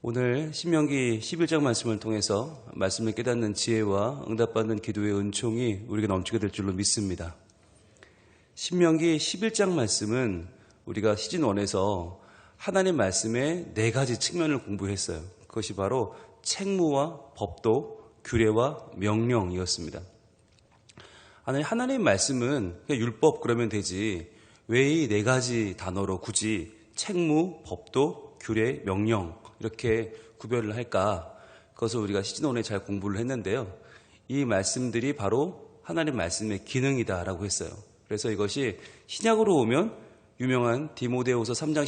오늘 신명기 11장 말씀을 통해서 말씀을 깨닫는 지혜와 응답받는 기도의 은총이 우리에게 넘치게 될 줄로 믿습니다. 신명기 11장 말씀은 우리가 시즌1에서 하나님 말씀의 4가지 측면을 공부했어요. 그것이 바로 책무와 법도, 규례와 명령이었습니다. 하나님 말씀은 그냥 율법 그러면 되지 왜 이 4가지 단어로 굳이 책무, 법도, 규례, 명령 이렇게 구별을 할까? 그것을 우리가 시즌1에 잘 공부를 했는데요. 이 말씀들이 바로 하나님 말씀의 기능이다라고 했어요. 그래서 이것이 신약으로 오면 유명한 디모데후서 3장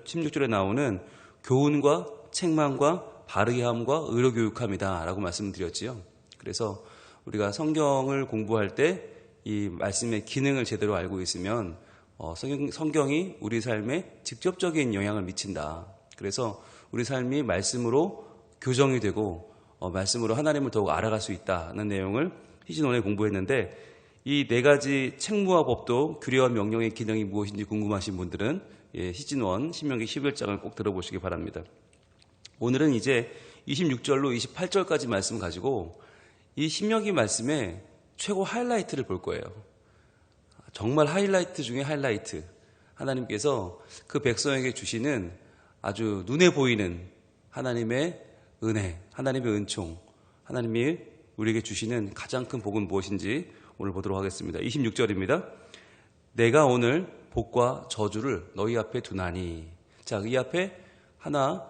16절에 나오는 교훈과 책망과 바르게 함과 의로 교육함이다 라고 말씀드렸지요. 그래서 우리가 성경을 공부할 때 이 말씀의 기능을 제대로 알고 있으면 성경이 우리 삶에 직접적인 영향을 미친다. 그래서 우리 삶이 말씀으로 교정이 되고 말씀으로 하나님을 더욱 알아갈 수 있다는 내용을 시즌1에 공부했는데 이 4가지 책무와 법도, 규례와 명령의 기능이 무엇인지 궁금하신 분들은 시즌1 신명기 11장을 꼭 들어보시기 바랍니다. 오늘은 이제 26절로 28절까지 말씀 가지고 이 신명기 말씀의 최고 하이라이트를 볼 거예요. 정말 하이라이트 중에 하이라이트. 하나님께서 그 백성에게 주시는 아주 눈에 보이는 하나님의 은혜, 하나님의 은총, 하나님이 우리에게 주시는 가장 큰 복은 무엇인지 오늘 보도록 하겠습니다. 26절입니다. 내가 오늘 복과 저주를 너희 앞에 두나니. 자, 이 앞에 하나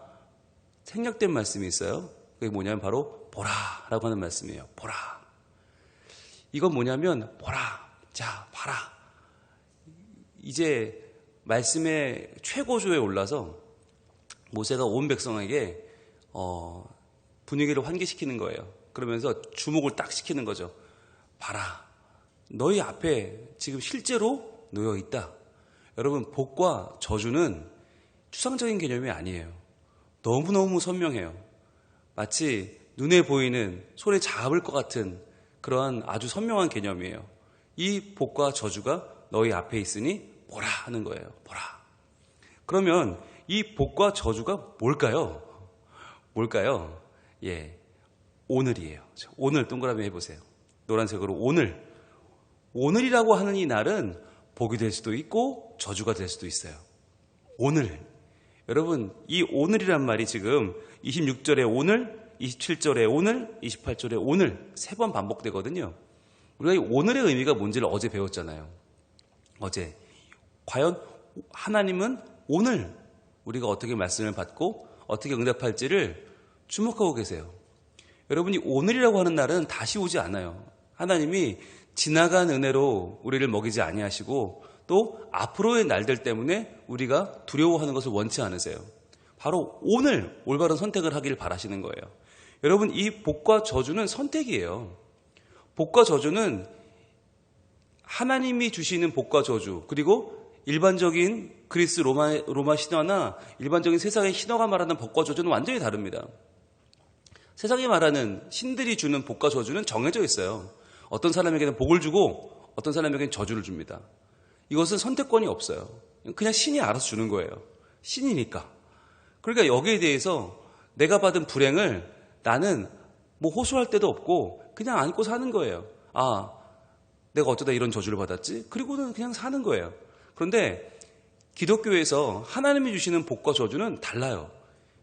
생략된 말씀이 있어요. 그게 뭐냐면 바로 보라라고 하는 말씀이에요. 보라. 이건 뭐냐면 보라. 자, 봐라. 이제 말씀의 최고조에 올라서 모세가 온 백성에게 분위기를 환기시키는 거예요. 그러면서 주목을 딱 시키는 거죠. 봐라. 너희 앞에 지금 실제로 놓여 있다. 여러분, 복과 저주는 추상적인 개념이 아니에요. 너무너무 선명해요. 마치 눈에 보이는, 손에 잡을 것 같은 그러한 아주 선명한 개념이에요. 이 복과 저주가 너희 앞에 있으니 보라 하는 거예요. 보라. 그러면 이 복과 저주가 뭘까요? 뭘까요? 오늘이에요. 오늘 동그라미 해보세요. 노란색으로 오늘. 오늘이라고 하는 이 날은 복이 될 수도 있고 저주가 될 수도 있어요. 오늘. 여러분, 이 오늘이란 말이 지금 26절에 오늘, 27절에 오늘, 28절에 오늘 3번 반복되거든요. 우리가 이 오늘의 의미가 뭔지를 어제 배웠잖아요. 어제. 과연 하나님은 오늘 우리가 어떻게 말씀을 받고 어떻게 응답할지를 주목하고 계세요. 여러분이 오늘이라고 하는 날은 다시 오지 않아요. 하나님이 지나간 은혜로 우리를 먹이지 아니하시고 또 앞으로의 날들 때문에 우리가 두려워하는 것을 원치 않으세요. 바로 오늘 올바른 선택을 하기를 바라시는 거예요. 여러분, 이 복과 저주는 선택이에요. 복과 저주는 하나님이 주시는 복과 저주, 그리고 일반적인 그리스 로마 신화나 일반적인 세상의 신화가 말하는 복과 저주는 완전히 다릅니다. 세상이 말하는 신들이 주는 복과 저주는 정해져 있어요. 어떤 사람에게는 복을 주고 어떤 사람에게는 저주를 줍니다. 이것은 선택권이 없어요. 그냥 신이 알아서 주는 거예요. 신이니까. 그러니까 여기에 대해서 내가 받은 불행을 나는 호소할 데도 없고 그냥 안고 사는 거예요. 내가 어쩌다 이런 저주를 받았지? 그리고는 그냥 사는 거예요. 그런데 기독교에서 하나님이 주시는 복과 저주는 달라요.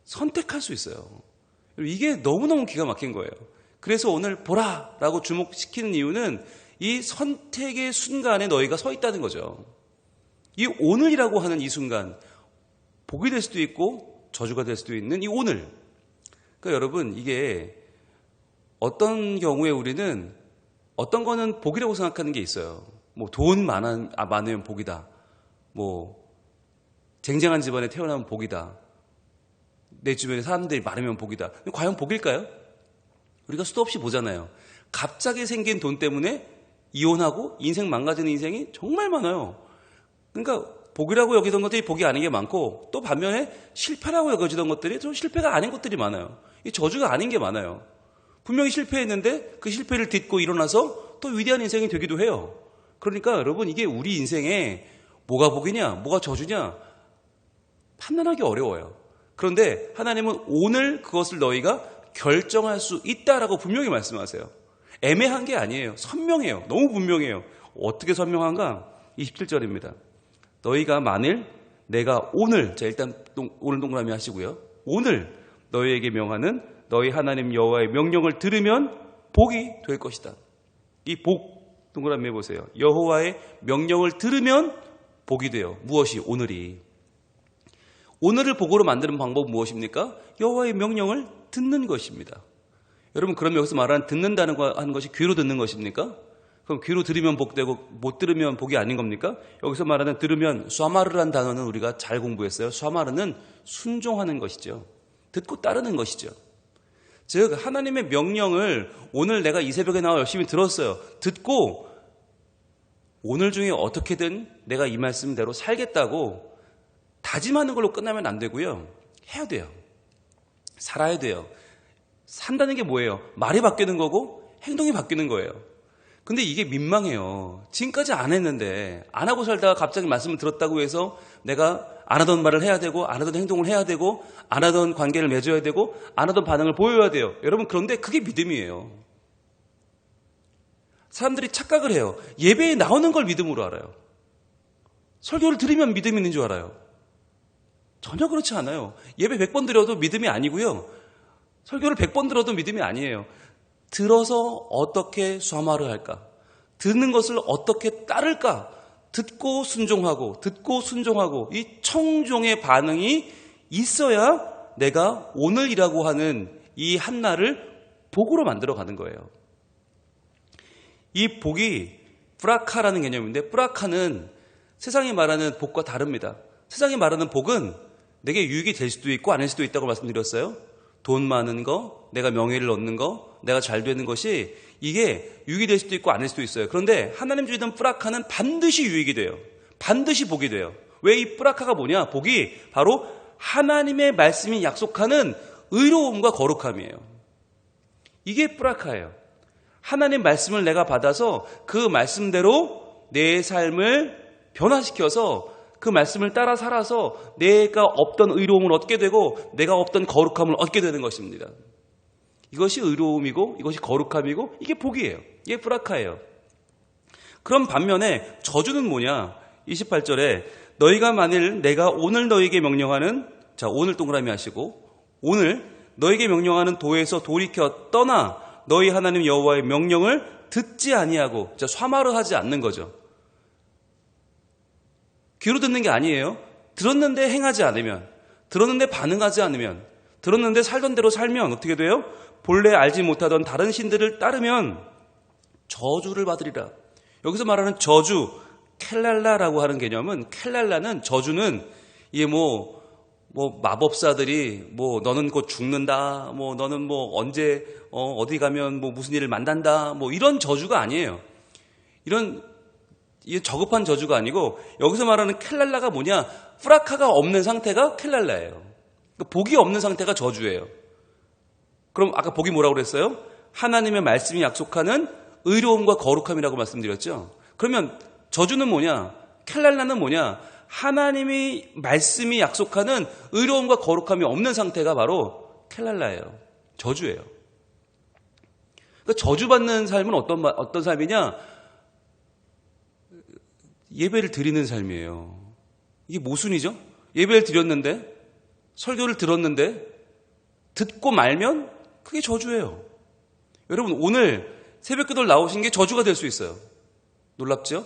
선택할 수 있어요. 이게 너무너무 기가 막힌 거예요. 그래서 오늘 보라라고 주목시키는 이유는 이 선택의 순간에 너희가 서 있다는 거죠. 이 오늘이라고 하는 이 순간, 복이 될 수도 있고 저주가 될 수도 있는 이 오늘. 그러니까 여러분, 이게 어떤 경우에 우리는 어떤 거는 복이라고 생각하는 게 있어요. 돈 많으면 복이다. 쟁쟁한 집안에 태어나면 복이다. 내 주변에 사람들이 많으면 복이다. 과연 복일까요? 우리가 수도 없이 보잖아요. 갑자기 생긴 돈 때문에 이혼하고 인생 망가지는 인생이 정말 많아요. 그러니까 복이라고 여기던 것들이 복이 아닌 게 많고 또 반면에 실패라고 여겨지던 것들이 좀 실패가 아닌 것들이 많아요. 이 저주가 아닌 게 많아요. 분명히 실패했는데 그 실패를 딛고 일어나서 또 위대한 인생이 되기도 해요. 그러니까 여러분, 이게 우리 인생에 뭐가 복이냐 뭐가 저주냐 판단하기 어려워요. 그런데 하나님은 오늘 그것을 너희가 결정할 수 있다라고 분명히 말씀하세요. 애매한 게 아니에요. 선명해요. 너무 분명해요. 어떻게 선명한가? 27절입니다. 너희가 만일 내가 오늘, 자 일단 오늘 동그라미 하시고요. 오늘 너희에게 명하는 너희 하나님 여호와의 명령을 들으면 복이 될 것이다. 이 복 동그라미 해보세요. 여호와의 명령을 들으면 복이 돼요. 무엇이? 오늘이. 오늘을 복으로 만드는 방법은 무엇입니까? 여호와의 명령을 듣는 것입니다. 여러분, 그럼 여기서 말하는 듣는다는 거 하는 것이 귀로 듣는 것입니까? 그럼 귀로 들으면 복되고 못 들으면 복이 아닌 겁니까? 여기서 말하는 들으면 쏴마르라는 단어는 우리가 잘 공부했어요. 쏴마르는 순종하는 것이죠. 듣고 따르는 것이죠. 즉 하나님의 명령을 오늘 내가 이 새벽에 나와 열심히 들었어요. 듣고 오늘 중에 어떻게든 내가 이 말씀대로 살겠다고 다짐하는 걸로 끝나면 안 되고요. 해야 돼요. 살아야 돼요. 산다는 게 뭐예요? 말이 바뀌는 거고 행동이 바뀌는 거예요. 근데 이게 민망해요. 지금까지 안 했는데 안 하고 살다가 갑자기 말씀을 들었다고 해서 내가 안 하던 말을 해야 되고 안 하던 행동을 해야 되고 안 하던 관계를 맺어야 되고 안 하던 반응을 보여야 돼요. 여러분, 그런데 그게 믿음이에요. 사람들이 착각을 해요. 예배에 나오는 걸 믿음으로 알아요. 설교를 들으면 믿음이 있는 줄 알아요. 전혀 그렇지 않아요. 예배 100번 드려도 믿음이 아니고요. 설교를 100번 들어도 믿음이 아니에요. 들어서 어떻게 쏴마르 할까? 듣는 것을 어떻게 따를까? 듣고 순종하고 이 청종의 반응이 있어야 내가 오늘이라고 하는 이 한날을 복으로 만들어가는 거예요. 이 복이 브라카라는 개념인데, 브라카는 세상이 말하는 복과 다릅니다. 세상이 말하는 복은 내게 유익이 될 수도 있고 아닐 수도 있다고 말씀드렸어요. 돈 많은 거, 내가 명예를 얻는 거, 내가 잘 되는 것이 이게 유익이 될 수도 있고 아닐 수도 있어요. 그런데 하나님 주시는 브라카는 반드시 유익이 돼요. 반드시 복이 돼요. 왜 이 브라카가 뭐냐? 복이 바로 하나님의 말씀이 약속하는 의로움과 거룩함이에요. 이게 브라카예요. 하나님 말씀을 내가 받아서 그 말씀대로 내 삶을 변화시켜서 그 말씀을 따라 살아서 내가 없던 의로움을 얻게 되고 내가 없던 거룩함을 얻게 되는 것입니다. 이것이 의로움이고 이것이 거룩함이고 이게 복이에요. 이게 브라카예요. 그럼 반면에 저주는 뭐냐? 28절에 너희가 만일 내가 오늘 너희에게 명령하는, 자 오늘 동그라미 하시고, 오늘 너희에게 명령하는 도에서 돌이켜 떠나 너희 하나님 여호와의 명령을 듣지 아니하고, 자 쏴마르 하지 않는 거죠. 귀로 듣는 게 아니에요. 들었는데 행하지 않으면, 들었는데 반응하지 않으면, 들었는데 살던 대로 살면 어떻게 돼요? 본래 알지 못하던 다른 신들을 따르면 저주를 받으리라. 여기서 말하는 저주, 켈랄라라고 하는 개념은, 켈랄라는 저주는 이게 뭐 마법사들이 너는 곧 죽는다, 너는 언제 어디 가면 무슨 일을 만난다, 이런 저주가 아니에요. 이게 저급한 저주가 아니고, 여기서 말하는 켈랄라가 뭐냐? 프라카가 없는 상태가 켈랄라예요. 그러니까 복이 없는 상태가 저주예요. 그럼 아까 복이 뭐라고 그랬어요? 하나님의 말씀이 약속하는 의로움과 거룩함이라고 말씀드렸죠. 그러면 저주는 뭐냐? 켈랄라는 뭐냐? 하나님이 말씀이 약속하는 의로움과 거룩함이 없는 상태가 바로 켈랄라예요. 저주예요. 그러니까 저주받는 삶은 어떤 삶이냐? 예배를 드리는 삶이에요. 이게 모순이죠? 예배를 드렸는데, 설교를 들었는데, 듣고 말면 그게 저주예요. 여러분, 오늘 새벽기도를 나오신 게 저주가 될 수 있어요. 놀랍죠?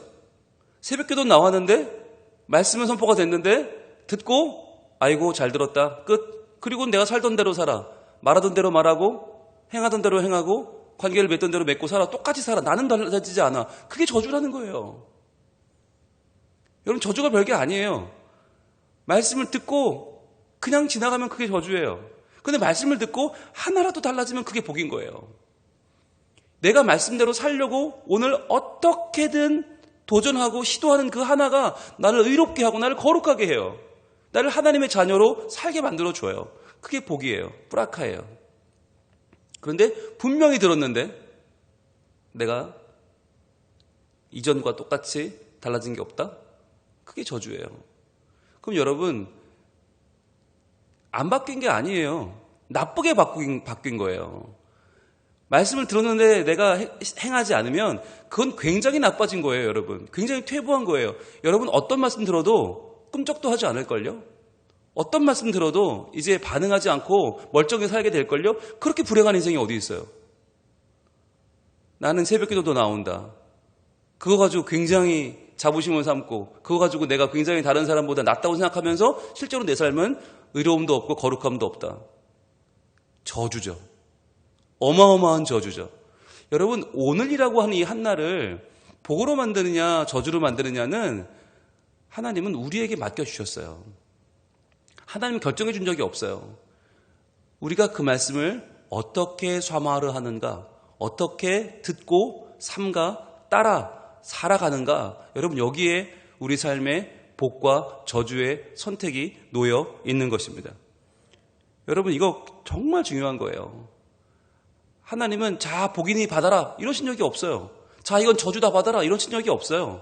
새벽기도 나왔는데, 말씀은 선포가 됐는데, 듣고, 아이고, 잘 들었다. 끝. 그리고 내가 살던 대로 살아. 말하던 대로 말하고, 행하던 대로 행하고, 관계를 맺던 대로 맺고 살아. 똑같이 살아. 나는 달라지지 않아. 그게 저주라는 거예요. 여러분, 저주가 별게 아니에요. 말씀을 듣고 그냥 지나가면 그게 저주예요. 근데 말씀을 듣고 하나라도 달라지면 그게 복인 거예요. 내가 말씀대로 살려고 오늘 어떻게든 도전하고 시도하는 그 하나가 나를 의롭게 하고 나를 거룩하게 해요. 나를 하나님의 자녀로 살게 만들어줘요. 그게 복이에요. 브라카예요. 그런데 분명히 들었는데 내가 이전과 똑같이 달라진 게 없다? 그게 저주예요. 그럼 여러분, 안 바뀐 게 아니에요. 나쁘게 바뀐 거예요. 말씀을 들었는데 내가 행하지 않으면 그건 굉장히 나빠진 거예요, 여러분. 굉장히 퇴보한 거예요. 여러분 어떤 말씀 들어도 꿈쩍도 하지 않을걸요? 어떤 말씀 들어도 이제 반응하지 않고 멀쩡히 살게 될걸요? 그렇게 불행한 인생이 어디 있어요? 나는 새벽기도도 나온다. 그거 가지고 굉장히 자부심을 삼고 그거 가지고 내가 굉장히 다른 사람보다 낫다고 생각하면서 실제로 내 삶은 의로움도 없고 거룩함도 없다. 저주죠. 어마어마한 저주죠. 여러분 오늘이라고 하는 이 한날을 복으로 만드느냐 저주로 만드느냐는 하나님은 우리에게 맡겨주셨어요. 하나님은 결정해 준 적이 없어요. 우리가 그 말씀을 어떻게 사마를 하는가, 어떻게 듣고 삼가 따라 살아가는가, 여러분 여기에 우리 삶의 복과 저주의 선택이 놓여 있는 것입니다. 여러분 이거 정말 중요한 거예요. 하나님은 자 복이니 받아라 이러신 적이 없어요. 자 이건 저주다 받아라 이러신 적이 없어요.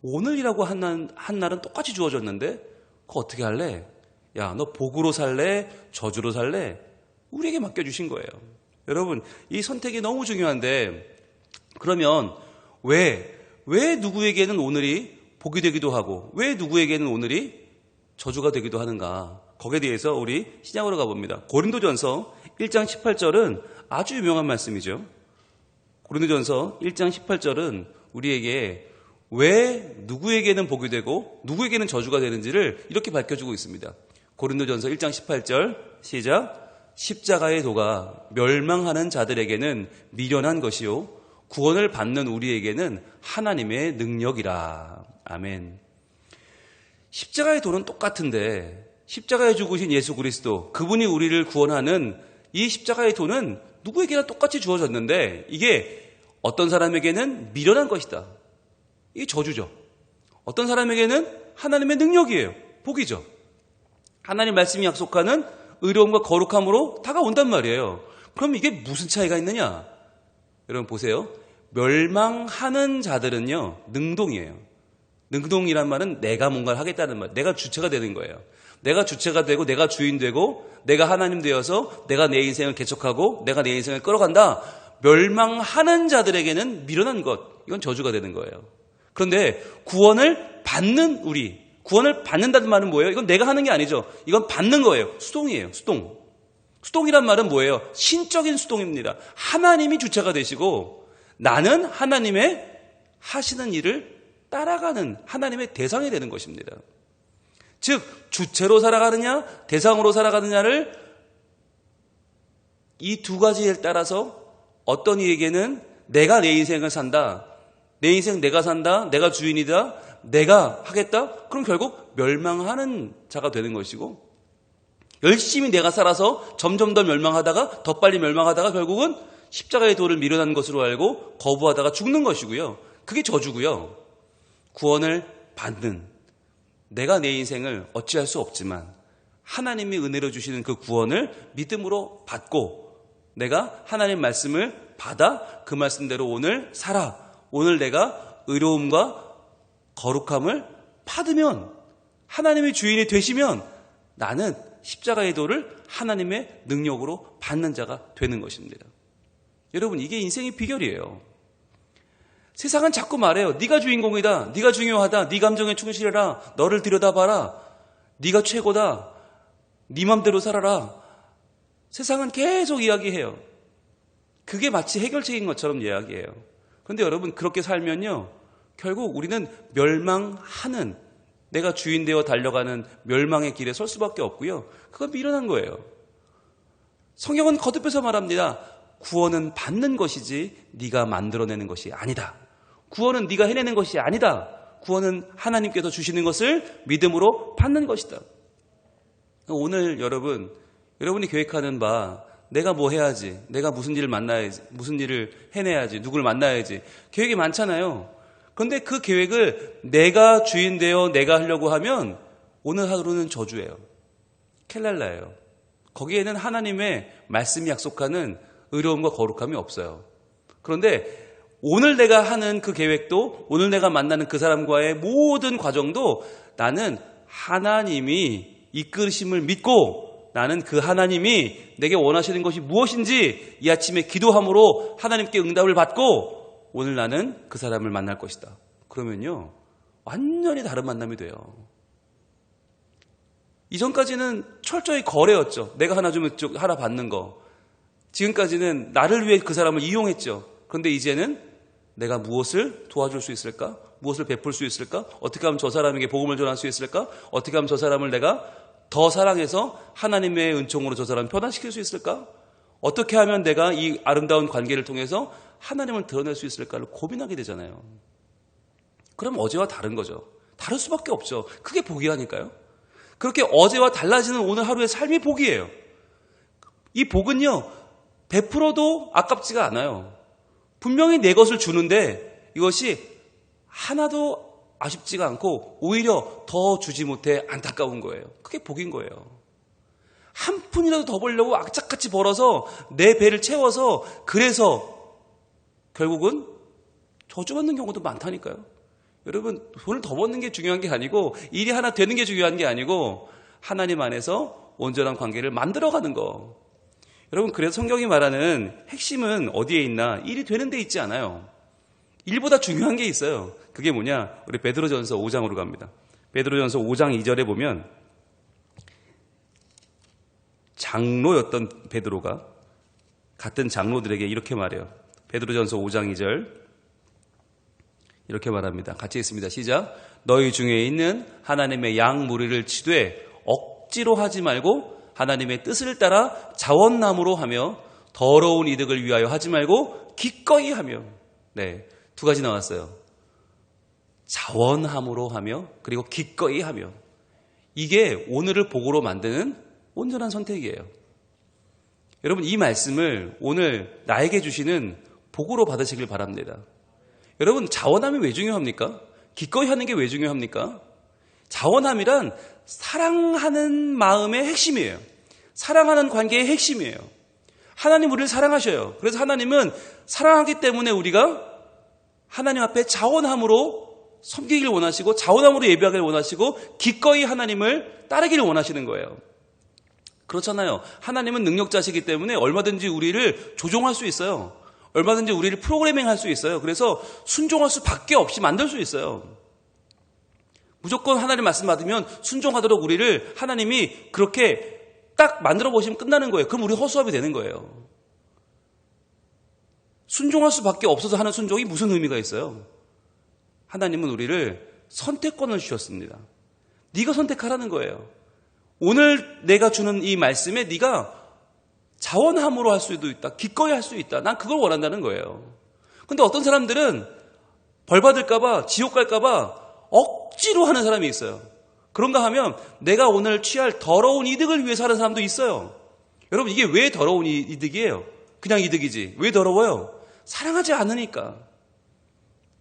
오늘이라고 한 날은 똑같이 주어졌는데 그거 어떻게 할래? 야 너 복으로 살래? 저주로 살래? 우리에게 맡겨주신 거예요. 여러분 이 선택이 너무 중요한데 그러면 왜 누구에게는 오늘이 복이 되기도 하고 왜 누구에게는 오늘이 저주가 되기도 하는가? 거기에 대해서 우리 신약으로 가봅니다. 고린도전서 1장 18절은 아주 유명한 말씀이죠. 고린도전서 1장 18절은 우리에게 왜 누구에게는 복이 되고 누구에게는 저주가 되는지를 이렇게 밝혀주고 있습니다. 고린도전서 1장 18절 시작. 십자가의 도가 멸망하는 자들에게는 미련한 것이요 구원을 받는 우리에게는 하나님의 능력이라. 아멘. 십자가의 도는 똑같은데 십자가에 죽으신 예수 그리스도 그분이 우리를 구원하는 이 십자가의 도는 누구에게나 똑같이 주어졌는데 이게 어떤 사람에게는 미련한 것이다. 이게 저주죠. 어떤 사람에게는 하나님의 능력이에요. 복이죠. 하나님 말씀이 약속하는 의로움과 거룩함으로 다가온단 말이에요. 그럼 이게 무슨 차이가 있느냐? 여러분 보세요. 멸망하는 자들은요 능동이에요. 능동이란 말은 내가 뭔가를 하겠다는 말, 내가 주체가 되는 거예요. 내가 주체가 되고 내가 주인 되고 내가 하나님 되어서 내가 내 인생을 개척하고 내가 내 인생을 끌어간다. 멸망하는 자들에게는 미련한 것, 이건 저주가 되는 거예요. 그런데 구원을 받는 우리, 구원을 받는다는 말은 뭐예요? 이건 내가 하는 게 아니죠. 이건 받는 거예요. 수동이에요. 수동. 수동이란 말은 뭐예요? 신적인 수동입니다. 하나님이 주체가 되시고 나는 하나님의 하시는 일을 따라가는 하나님의 대상이 되는 것입니다. 즉 주체로 살아가느냐 대상으로 살아가느냐를 이 두 가지에 따라서 어떤 이에게는 내가 내 인생을 산다, 내 인생 내가 산다, 내가 주인이다, 내가 하겠다, 그럼 결국 멸망하는 자가 되는 것이고 열심히 내가 살아서 점점 더 멸망하다가 더 빨리 멸망하다가 결국은 십자가의 도를 미련한 것으로 알고 거부하다가 죽는 것이고요. 그게 저주고요. 구원을 받는 내가 내 인생을 어찌할 수 없지만 하나님이 은혜로 주시는 그 구원을 믿음으로 받고 내가 하나님 말씀을 받아 그 말씀대로 오늘 살아. 오늘 내가 의로움과 거룩함을 받으면 하나님의 주인이 되시면 나는 십자가의 도를 하나님의 능력으로 받는 자가 되는 것입니다. 여러분 이게 인생의 비결이에요. 세상은 자꾸 말해요. 네가 주인공이다. 네가 중요하다. 네 감정에 충실해라. 너를 들여다봐라. 네가 최고다. 네 맘대로 살아라. 세상은 계속 이야기해요. 그게 마치 해결책인 것처럼 이야기해요. 그런데 여러분 그렇게 살면요. 결국 우리는 멸망하는 내가 주인 되어 달려가는 멸망의 길에 설 수밖에 없고요. 그건 미련한 거예요. 성경은 거듭해서 말합니다. 구원은 받는 것이지 네가 만들어내는 것이 아니다. 구원은 네가 해내는 것이 아니다. 구원은 하나님께서 주시는 것을 믿음으로 받는 것이다. 오늘 여러분이 계획하는 바 내가 뭐 해야지, 내가 무슨 일을 만나야지, 무슨 일을 해내야지, 누구를 만나야지 계획이 많잖아요. 그런데 그 계획을 내가 주인 되어 내가 하려고 하면 오늘 하루는 저주예요. 켈랄라예요. 거기에는 하나님의 말씀이 약속하는 의로움과 거룩함이 없어요. 그런데 오늘 내가 하는 그 계획도 오늘 내가 만나는 그 사람과의 모든 과정도 나는 하나님이 이끄심을 믿고 나는 그 하나님이 내게 원하시는 것이 무엇인지 이 아침에 기도함으로 하나님께 응답을 받고 오늘 나는 그 사람을 만날 것이다. 그러면요, 완전히 다른 만남이 돼요. 이전까지는 철저히 거래였죠. 내가 하나 주면 하나 받는 거. 지금까지는 나를 위해 그 사람을 이용했죠. 그런데 이제는 내가 무엇을 도와줄 수 있을까? 무엇을 베풀 수 있을까? 어떻게 하면 저 사람에게 복음을 전할 수 있을까? 어떻게 하면 저 사람을 내가 더 사랑해서 하나님의 은총으로 저 사람을 변화시킬 수 있을까? 어떻게 하면 내가 이 아름다운 관계를 통해서 하나님을 드러낼 수 있을까를 고민하게 되잖아요. 그럼 어제와 다른 거죠. 다를 수밖에 없죠. 그게 복이라니까요. 그렇게 어제와 달라지는 오늘 하루의 삶이 복이에요. 이 복은요, 베풀어도 아깝지가 않아요. 분명히 내 것을 주는데 이것이 하나도 아쉽지가 않고 오히려 더 주지 못해 안타까운 거예요. 그게 복인 거예요. 한 푼이라도 더 벌려고 악착같이 벌어서 내 배를 채워서 그래서 결국은 저주받는 경우도 많다니까요. 여러분, 돈을 더 버는 게 중요한 게 아니고 일이 하나 되는 게 중요한 게 아니고 하나님 안에서 온전한 관계를 만들어가는 거. 여러분, 그래서 성경이 말하는 핵심은 어디에 있나? 일이 되는 데 있지 않아요. 일보다 중요한 게 있어요. 그게 뭐냐? 우리 베드로전서 5장으로 갑니다. 베드로전서 5장 2절에 보면 장로였던 베드로가 같은 장로들에게 이렇게 말해요. 베드로전서 5장 2절 이렇게 말합니다. 같이 읽습니다. 시작. 너희 중에 있는 하나님의 양 무리를 치되 억지로 하지 말고 하나님의 뜻을 따라 자원남으로 하며 더러운 이득을 위하여 하지 말고 기꺼이 하며. 네, 두 가지 나왔어요. 자원함으로 하며 그리고 기꺼이 하며. 이게 오늘을 복으로 만드는 온전한 선택이에요. 여러분, 이 말씀을 오늘 나에게 주시는 복으로 받으시길 바랍니다. 여러분, 자원함이 왜 중요합니까? 기꺼이 하는 게 왜 중요합니까? 자원함이란 사랑하는 마음의 핵심이에요. 사랑하는 관계의 핵심이에요. 하나님 우리를 사랑하셔요. 그래서 하나님은 사랑하기 때문에 우리가 하나님 앞에 자원함으로 섬기기를 원하시고 자원함으로 예배하기를 원하시고 기꺼이 하나님을 따르기를 원하시는 거예요. 그렇잖아요. 하나님은 능력자시기 때문에 얼마든지 우리를 조종할 수 있어요. 얼마든지 우리를 프로그래밍 할 수 있어요. 그래서 순종할 수밖에 없이 만들 수 있어요. 무조건 하나님 말씀 받으면 순종하도록 우리를 하나님이 그렇게 딱 만들어 보시면 끝나는 거예요. 그럼 우리 허수아비 되는 거예요. 순종할 수밖에 없어서 하는 순종이 무슨 의미가 있어요? 하나님은 우리를 선택권을 주셨습니다. 네가 선택하라는 거예요. 오늘 내가 주는 이 말씀에 네가 자원함으로 할 수도 있다. 기꺼이 할 수 있다. 난 그걸 원한다는 거예요. 근데 어떤 사람들은 벌 받을까봐, 지옥 갈까봐 억지로 하는 사람이 있어요. 그런가 하면 내가 오늘 취할 더러운 이득을 위해서 하는 사람도 있어요. 여러분, 이게 왜 더러운 이득이에요? 그냥 이득이지. 왜 더러워요? 사랑하지 않으니까.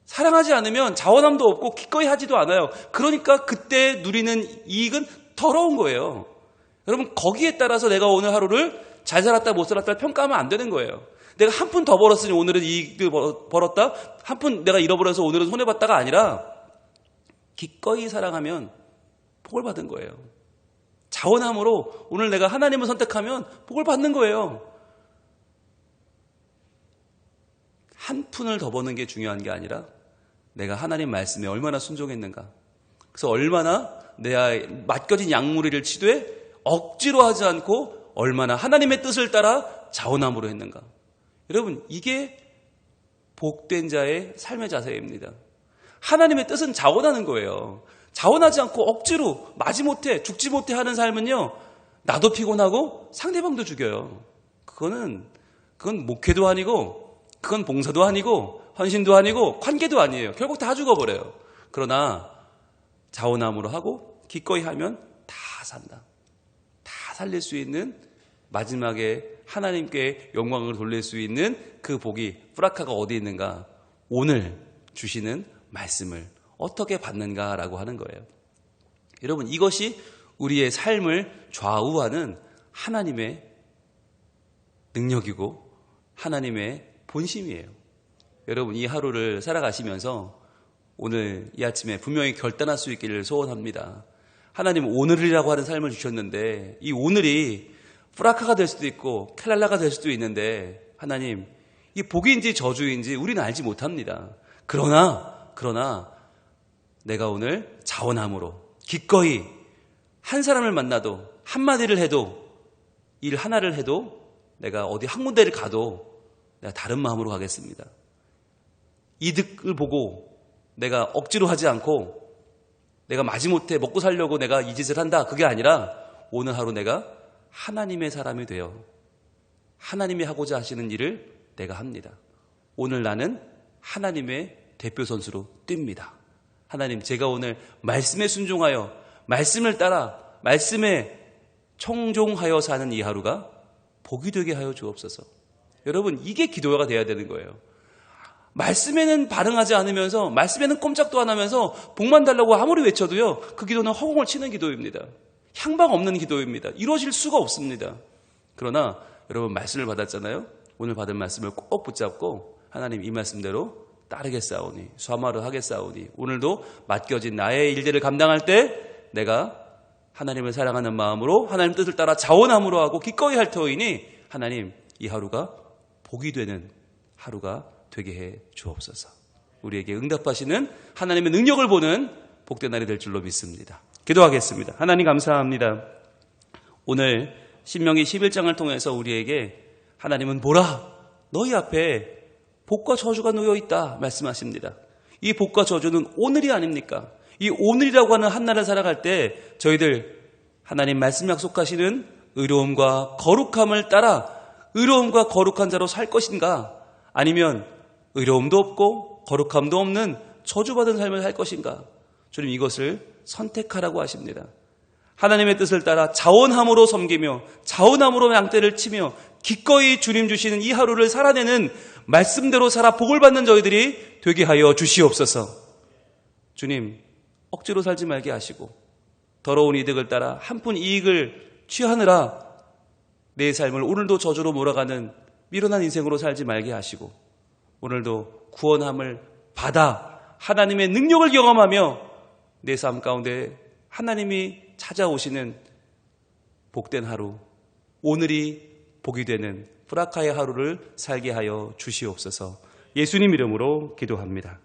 사랑하지 않으면 자원함도 없고 기꺼이 하지도 않아요. 그러니까 그때 누리는 이익은 더러운 거예요. 여러분, 거기에 따라서 내가 오늘 하루를 잘 살았다 못 살았다 평가하면 안 되는 거예요. 내가 한 푼 더 벌었으니 오늘은 이익을 벌었다. 한 푼 내가 잃어버려서 오늘은 손해봤다가 아니라 기꺼이 사랑하면 복을 받은 거예요. 자원함으로 오늘 내가 하나님을 선택하면 복을 받는 거예요. 한 푼을 더 버는 게 중요한 게 아니라 내가 하나님 말씀에 얼마나 순종했는가. 그래서 얼마나 내가 맡겨진 양무리를 치되 억지로 하지 않고 얼마나 하나님의 뜻을 따라 자원함으로 했는가. 여러분, 이게 복된 자의 삶의 자세입니다. 하나님의 뜻은 자원하는 거예요. 자원하지 않고 억지로 마지못해 죽지 못해 하는 삶은요, 나도 피곤하고 상대방도 죽여요. 그건 목회도 아니고 그건 봉사도 아니고 헌신도 아니고 관계도 아니에요. 결국 다 죽어버려요. 그러나 자원함으로 하고 기꺼이 하면 다 산다. 다 살릴 수 있는, 마지막에 하나님께 영광을 돌릴 수 있는 그 복이, 프라카가 어디 있는가? 오늘 주시는 말씀을 어떻게 받는가라고 하는 거예요. 여러분, 이것이 우리의 삶을 좌우하는 하나님의 능력이고 하나님의 본심이에요. 여러분, 이 하루를 살아가시면서 오늘 이 아침에 분명히 결단할 수 있기를 소원합니다. 하나님 오늘이라고 하는 삶을 주셨는데 이 오늘이 프라카가 될 수도 있고 켈랄라가 될 수도 있는데 하나님 이 복인지 저주인지 우리는 알지 못합니다. 그러나 내가 오늘 자원함으로 기꺼이 한 사람을 만나도 한마디를 해도 일 하나를 해도 내가 어디 한 군데를 가도 내가 다른 마음으로 가겠습니다. 이득을 보고 내가 억지로 하지 않고 내가 마지못해 먹고 살려고 내가 이 짓을 한다. 그게 아니라 오늘 하루 내가 하나님의 사람이 되어 하나님이 하고자 하시는 일을 내가 합니다. 오늘 나는 하나님의 대표 선수로 뜁니다. 하나님, 제가 오늘 말씀에 순종하여 말씀을 따라 말씀에 청종하여 사는 이 하루가 복이 되게 하여 주옵소서. 여러분, 이게 기도가 돼야 되는 거예요. 말씀에는 반응하지 않으면서 말씀에는 꼼짝도 안 하면서 복만 달라고 아무리 외쳐도요, 그 기도는 허공을 치는 기도입니다. 향방 없는 기도입니다. 이루어질 수가 없습니다. 그러나 여러분, 말씀을 받았잖아요. 오늘 받은 말씀을 꼭 붙잡고 하나님 이 말씀대로 따르겠사오니 수아마를 하겠사오니 오늘도 맡겨진 나의 일들을 감당할 때 내가 하나님을 사랑하는 마음으로 하나님 뜻을 따라 자원함으로 하고 기꺼이 할 터이니 하나님 이 하루가 복이 되는 하루가 되게 해 주옵소서. 우리에게 응답하시는 하나님의 능력을 보는 복된 날이 될 줄로 믿습니다. 기도하겠습니다. 하나님 감사합니다. 오늘 신명기 11장을 통해서 우리에게 하나님은 보라 너희 앞에 복과 저주가 놓여 있다 말씀하십니다. 이 복과 저주는 오늘이 아닙니까? 이 오늘이라고 하는 한날을 살아갈 때 저희들 하나님 말씀 약속하시는 의로움과 거룩함을 따라 의로움과 거룩한 자로 살 것인가? 아니면 의로움도 없고 거룩함도 없는 저주받은 삶을 살 것인가? 주님 이것을 선택하라고 하십니다. 하나님의 뜻을 따라 자원함으로 섬기며 자원함으로 양떼를 치며 기꺼이 주님 주시는 이 하루를 살아내는 말씀대로 살아 복을 받는 저희들이 되게 하여 주시옵소서. 주님 억지로 살지 말게 하시고 더러운 이득을 따라 한 푼 이익을 취하느라 내 삶을 오늘도 저주로 몰아가는 미련한 인생으로 살지 말게 하시고 오늘도 구원함을 받아 하나님의 능력을 경험하며 내 삶 가운데 하나님이 찾아오시는 복된 하루, 오늘이 복이 되는 프라카의 하루를 살게 하여 주시옵소서. 예수님 이름으로 기도합니다.